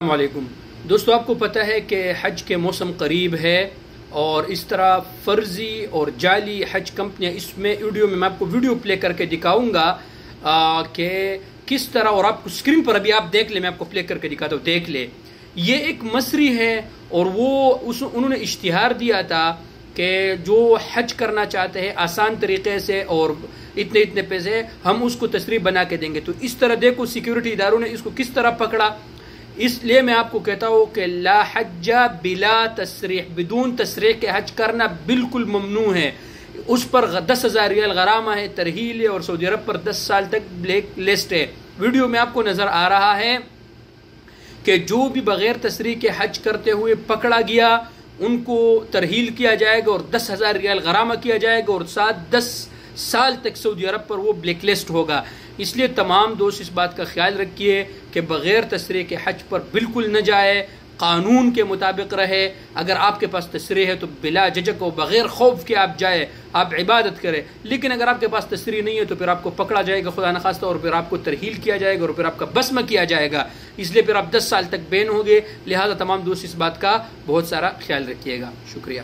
السلام علیکم دوستو، آپ کو پتہ ہے کہ حج کے موسم قریب ہے اور اس طرح فرضی اور جعلی حج کمپنیاں، اس میں میں آپ کو ویڈیو پلے کر کے دکھاؤں گا کہ کس طرح، اور آپ کو اسکرین پر ابھی آپ دیکھ لیں، میں آپ کو پلے کر کے دکھاتا ہوں، دیکھ لیں۔ یہ ایک مصری ہے اور انہوں نے اشتہار دیا تھا کہ جو حج کرنا چاہتے ہیں آسان طریقے سے اور اتنے پیسے ہم اس کو تصریح بنا کے دیں گے۔ تو اس طرح دیکھو سیکیورٹی اداروں نے اس کو کس طرح پکڑا۔ اس لیے میں آپ کو کہتا ہوں کہ لا حج بلا تصریح، بدون تصریح کے حج کرنا بالکل ممنوع ہے۔ اس پر 10,000 ریال غرامہ ہے، ترحیل ہے، اور سعودی عرب پر 10 سال تک بلیک لسٹ ہے۔ ویڈیو میں آپ کو نظر آ رہا ہے کہ جو بھی بغیر تصریح کے حج کرتے ہوئے پکڑا گیا ان کو ترحیل کیا جائے گا اور 10,000 ریال غرامہ کیا جائے گا، اور ساتھ 10 سال تک سعودی عرب پر وہ بلیک لسٹ ہوگا۔ اس لیے تمام دوست اس بات کا خیال رکھیے کہ بغیر تصریح کے حج پر بالکل نہ جائے، قانون کے مطابق رہے۔ اگر آپ کے پاس تصریح ہے تو بلا جھجک و بغیر خوف کے آپ جائے، آپ عبادت کریں۔ لیکن اگر آپ کے پاس تصریح نہیں ہے تو پھر آپ کو پکڑا جائے گا خدا نخواستہ، اور پھر آپ کو ترحیل کیا جائے گا اور پھر آپ کا بسمہ کیا جائے گا۔ اس لیے پھر آپ 10 سال تک بین ہوگے۔ لہذا تمام دوست اس بات کا بہت سارا خیال رکھیے گا۔ شکریہ۔